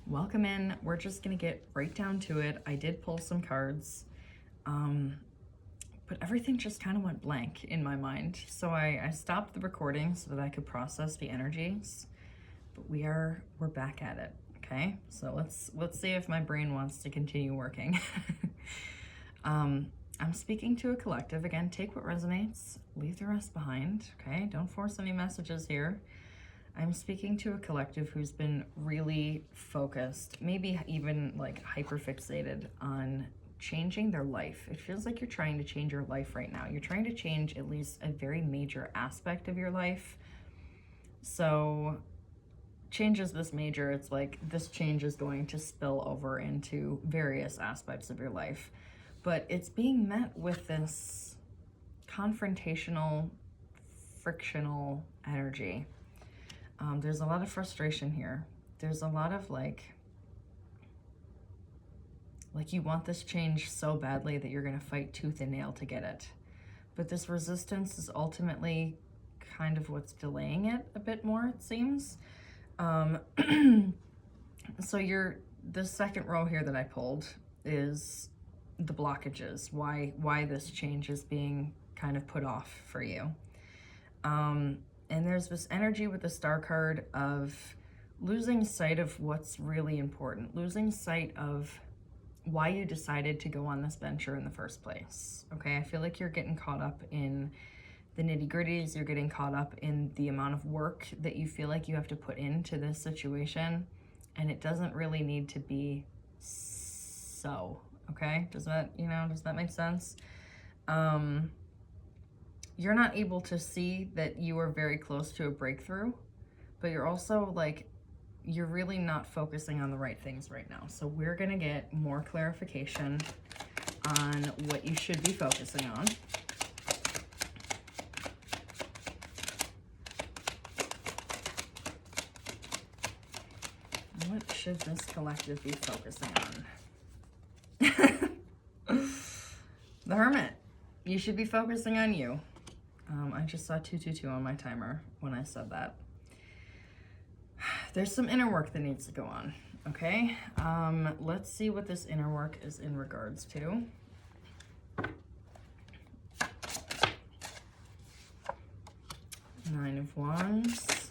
welcome in. We're just gonna get right down to it. I did pull some cards, but everything just kind of went blank in my mind. So I stopped the recording so that I could process the energies. But we're back at it. Okay, so let's see if my brain wants to continue working. I'm speaking to a collective. Again, take what resonates, leave the rest behind. Okay, don't force any messages here. I'm speaking to a collective who's been really focused, maybe even like hyper fixated on changing their life. It feels like you're trying to change your life right now. You're trying to change at least a very major aspect of your life. So changes this major, it's like this change is going to spill over into various aspects of your life. But it's being met with this confrontational, frictional energy. There's a lot of frustration here. There's a lot of like you want this change so badly that you're gonna fight tooth and nail to get it. But this resistance is ultimately kind of what's delaying it a bit more, it seems. So the second row here that I pulled is the blockages, why this change is being kind of put off for you. And there's this energy with the Star card of losing sight of what's really important, losing sight of why you decided to go on this venture in the first place. Okay, I feel like you're getting caught up in the nitty-gritties, you're getting caught up in the amount of work that you feel like you have to put into this situation, and it doesn't really need to be so, okay? Does that make sense? You're not able to see that you are very close to a breakthrough, but you're also like, you're really not focusing on the right things right now. So we're gonna get more clarification on what you should be focusing on. What should this collective be focusing on? The Hermit. You should be focusing on you. I just saw 222 on my timer when I said that. There's some inner work that needs to go on, okay? Let's see what this inner work is in regards to. Nine of Wands,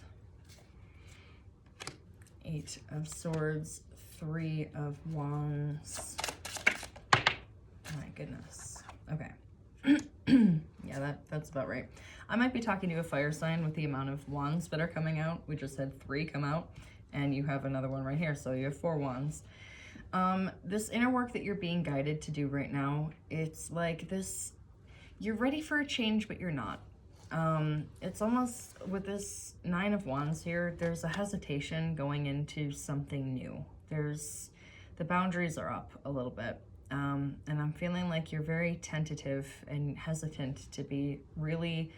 Eight of Swords, Three of Wands. My goodness. Okay. Yeah, that's about right. I might be talking to a fire sign with the amount of wands that are coming out. We just had 3 come out, and you have another one right here, so you have 4 wands. This inner work that you're being guided to do right now, it's like this, you're ready for a change, but you're not. It's almost, with this 9 of Wands here, there's a hesitation going into something new. The boundaries are up a little bit. And I'm feeling like you're very tentative and hesitant to be really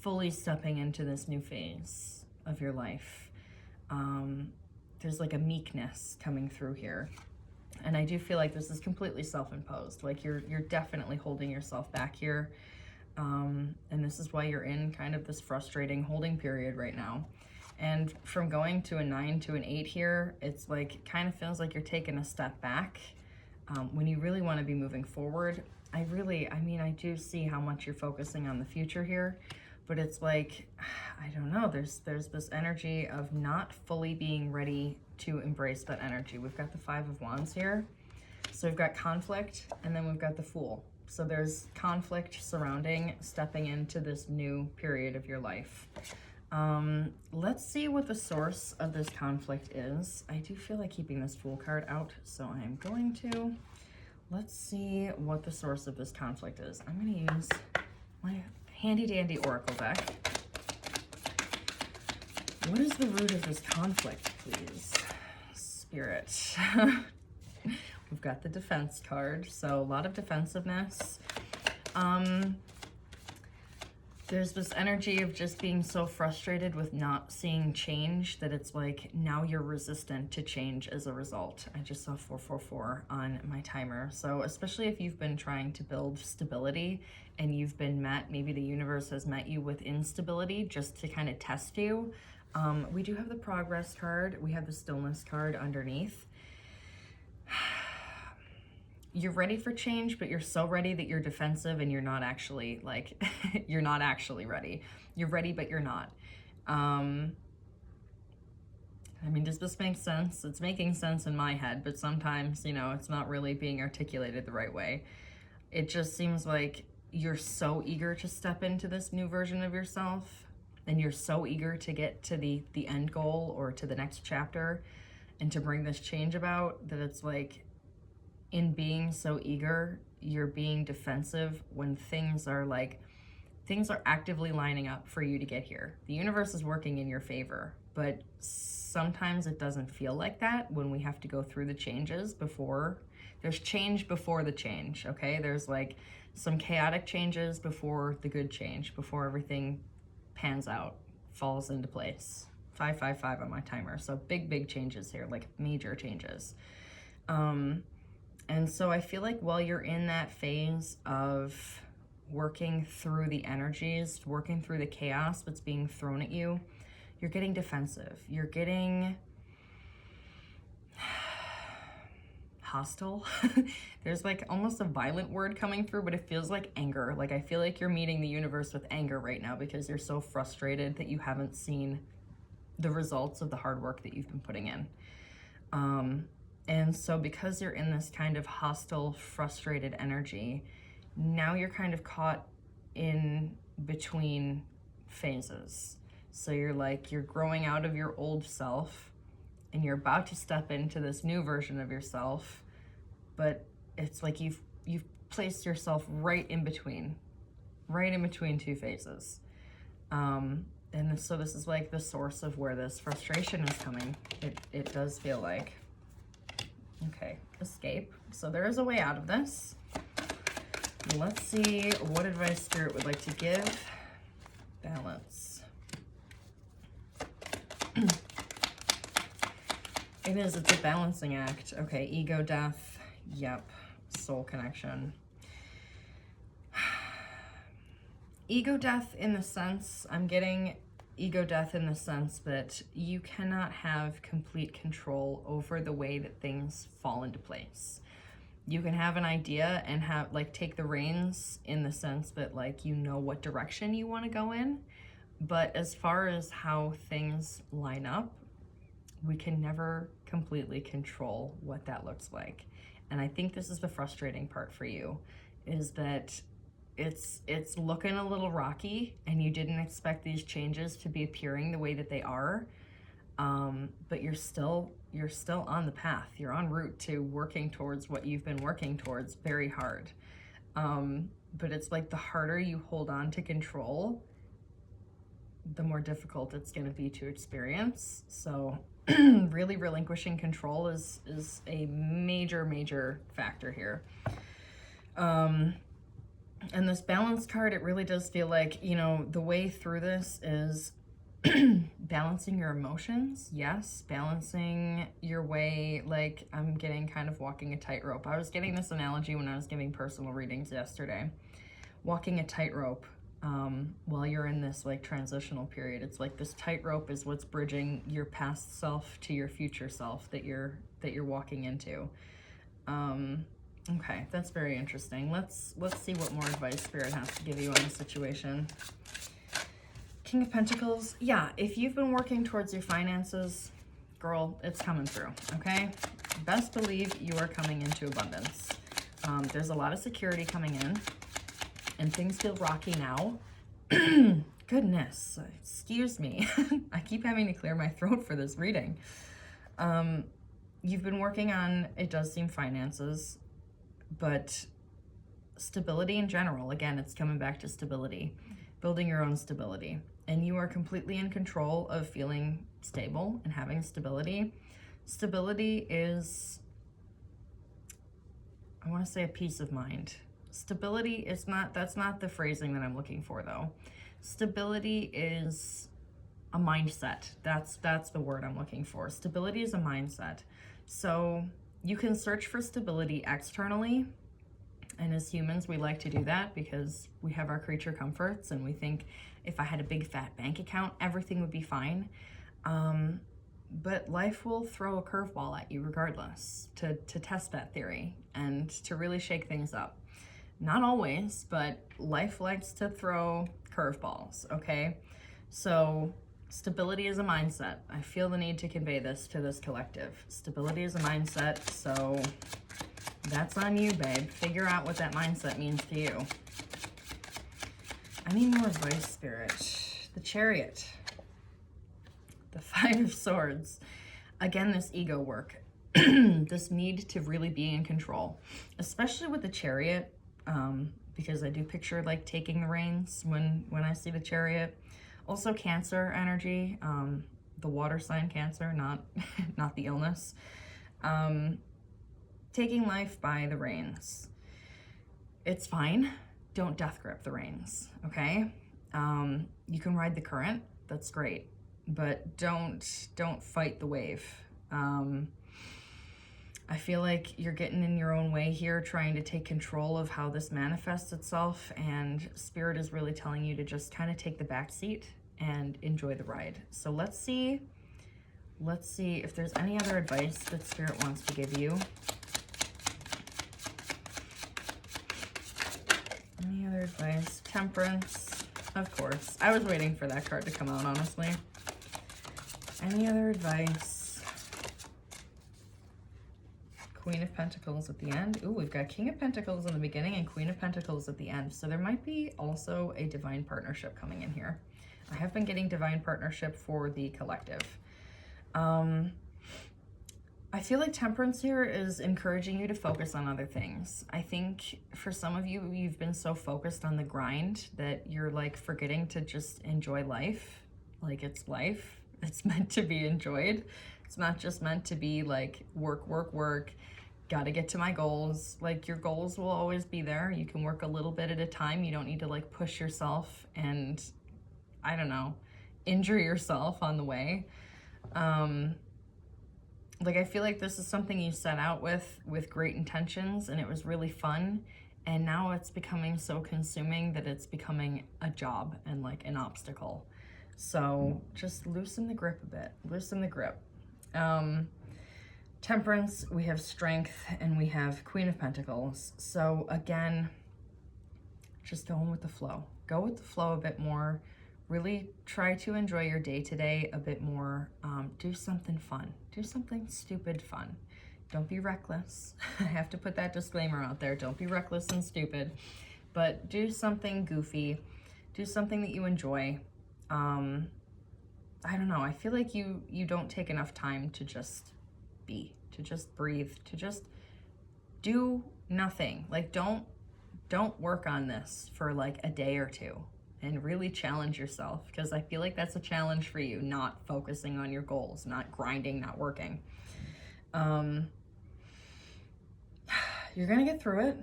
fully stepping into this new phase of your life. There's like a meekness coming through here. And I do feel like this is completely self-imposed. Like you're definitely holding yourself back here. And this is why you're in kind of this frustrating holding period right now. And from going to a 9 to an 8 here, it's like, kind of feels like you're taking a step back. When you really want to be moving forward. I do see how much you're focusing on the future here, but it's like, I don't know, there's this energy of not fully being ready to embrace that energy. We've got the 5 of Wands here. So we've got conflict, and then we've got the Fool. So there's conflict surrounding stepping into this new period of your life. Let's see what the source of this conflict is. I do feel like keeping this Fool card out, so I'm going to. Let's see what the source of this conflict is. I'm going to use my handy dandy oracle deck. What is the root of this conflict, please? Spirit. We've got the Defense card, so a lot of defensiveness. There's this energy of just being so frustrated with not seeing change that it's like now you're resistant to change as a result. I just saw 444 on my timer. So especially if you've been trying to build stability and you've been met, maybe the universe has met you with instability just to kind of test you. We do have the Progress card. We have the Stillness card underneath. you're ready for change, but you're so ready that you're defensive and you're not actually like, you're not actually ready. You're ready, but you're not. I mean, does this make sense? It's making sense in my head, but sometimes, you know, it's not really being articulated the right way. It just seems like you're so eager to step into this new version of yourself, and you're so eager to get to the end goal or to the next chapter and to bring this change about, that it's like, in being so eager, you're being defensive when things are actively lining up for you to get here. The universe is working in your favor, but sometimes it doesn't feel like that when we have to go through the changes before. There's change before the change, okay? There's like some chaotic changes before the good change, before everything pans out, falls into place. 555 on my timer. So big changes here, like major changes. And so I feel like while you're in that phase of working through the energies, working through the chaos that's being thrown at you, you're getting defensive. You're getting hostile. There's like almost a violent word coming through, but it feels like anger. Like I feel like you're meeting the universe with anger right now because you're so frustrated that you haven't seen the results of the hard work that you've been putting in. And so because you're in this kind of hostile, frustrated energy, now you're kind of caught in between phases. So you're growing out of your old self and you're about to step into this new version of yourself, but it's like you've placed yourself right in between two phases. And so this is like the source of where this frustration is coming. It does feel like. Okay, escape. So there is a way out of this. Let's see what advice Spirit would like to give. Balance. It's a balancing act. Okay, ego death. Yep. Soul connection. Ego death in the sense, I'm getting ego death in the sense that you cannot have complete control over the way that things fall into place. You can have an idea and take the reins in the sense that you know what direction you want to go in, but as far as how things line up, we can never completely control what that looks like. And I think this is the frustrating part for you, is that it's looking a little rocky and you didn't expect these changes to be appearing the way that they are, but you're still on the path. You're en route to working towards what you've been working towards very hard. But it's like the harder you hold on to control, the more difficult it's going to be to experience. So really relinquishing control is a major factor here. And this balance card, it really does feel like, the way through this is balancing your emotions. Yes, balancing your way. Like I'm getting kind of walking a tightrope. I was getting this analogy when I was giving personal readings yesterday. Walking a tightrope while you're in this transitional period. It's like this tightrope is what's bridging your past self to your future self that you're walking into. Okay, that's very interesting. Let's see what more advice Spirit has to give you on the situation. King of Pentacles. Yeah, if you've been working towards your finances, girl, it's coming through, okay? Best believe you are coming into abundance. There's a lot of security coming in, and things feel rocky now. Goodness, excuse me. I keep having to clear my throat for this reading. You've been working on, it does seem, finances, but stability in general. Again, it's coming back to stability, building your own stability. And you are completely in control of feeling stable and having stability. Stability is, I want to say, a peace of mind. Stability is not, that's not the phrasing that I'm looking for though. Stability is a mindset. That's the word I'm looking for. Stability is a mindset. So you can search for stability externally, and as humans we like to do that because we have our creature comforts and we think if I had a big fat bank account everything would be fine. but life will throw a curveball at you regardless to test that theory and to really shake things up. Not always, but life likes to throw curveballs, okay? So stability is a mindset. I feel the need to convey this to this collective. Stability is a mindset, so that's on you, babe. Figure out what that mindset means to you. I need more advice, Spirit. The Chariot. The Five of Swords. Again, this ego work. This need to really be in control. Especially with the Chariot, because I do picture like taking the reins when I see the Chariot. Also Cancer energy, the water sign Cancer, not the illness. Taking life by the reins. It's fine. Don't death grip the reins, okay? You can ride the current, that's great, but don't fight the wave. I feel like you're getting in your own way here, trying to take control of how this manifests itself, and Spirit is really telling you to just kind of take the back seat and enjoy the ride. So let's see if there's any other advice that Spirit wants to give you. Any other advice? Temperance, of course. I was waiting for that card to come out, honestly. Any other advice? Queen of Pentacles at the end. Ooh, we've got King of Pentacles in the beginning and Queen of Pentacles at the end. So there might be also a divine partnership coming in here. I have been getting divine partnership for the collective. I feel like Temperance here is encouraging you to focus on other things. I think for some of you, you've been so focused on the grind that you're like forgetting to just enjoy life. Like it's life. It's meant to be enjoyed. It's not just meant to be like work, work, work. Gotta get to my goals. Like your goals will always be there. You can work a little bit at a time. You don't need to like push yourself and, I don't know, injure yourself on the way. Like I feel like this is something you set out with great intentions and it was really fun, and now it's becoming so consuming that it's becoming a job and like an obstacle. So just loosen the grip a bit. Loosen the grip. Temperance, we have Strength, and we have Queen of Pentacles. So again, just going with the flow. Go with the flow a bit more. Really try to enjoy your day today a bit more. Do something fun. Do something stupid fun. Don't be reckless. I have to put that disclaimer out there. Don't be reckless and stupid. But do something goofy. Do something that you enjoy. I don't know. I feel like you don't take enough time to just be, to just breathe, to just do nothing. Like don't work on this for like a day or two and really challenge yourself, because I feel like that's a challenge for you, not focusing on your goals, not grinding, not working. You're gonna get through it.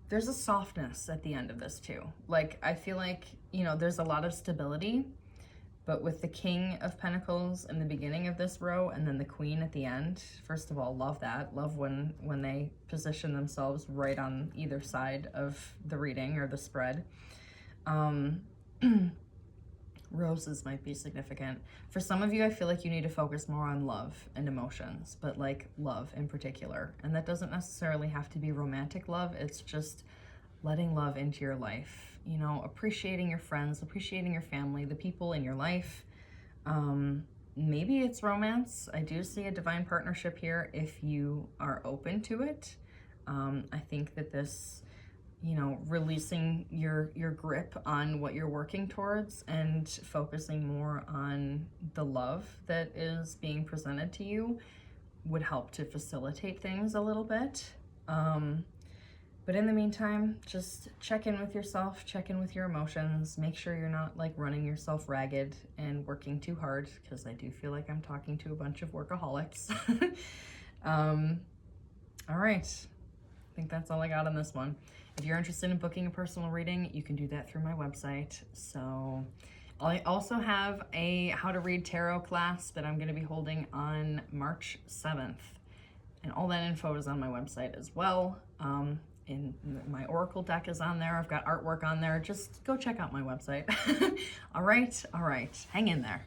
There's a softness at the end of this too. Like I feel like, you know, there's a lot of stability, but with the King of Pentacles in the beginning of this row and then the Queen at the end, first of all, love that. Love when they position themselves right on either side of the reading or the spread. Roses might be significant. For some of you, I feel like you need to focus more on love and emotions, but like love in particular. And that doesn't necessarily have to be romantic love. It's just letting love into your life. You know, appreciating your friends, appreciating your family, the people in your life. Maybe it's romance. I do see a divine partnership here if you are open to it. I think that this, you know, releasing your grip on what you're working towards and focusing more on the love that is being presented to you would help to facilitate things a little bit. But in the meantime, just check in with yourself, check in with your emotions, make sure you're not like running yourself ragged and working too hard, because I do feel like I'm talking to a bunch of workaholics. All right, I think that's all I got on this one. If you're interested in booking a personal reading, you can do that through my website. So I also have a How to Read Tarot class that I'm going to be holding on March 7th. And all that info is on my website as well. And my Oracle deck is on there. I've got artwork on there. Just go check out my website. All right. Hang in there.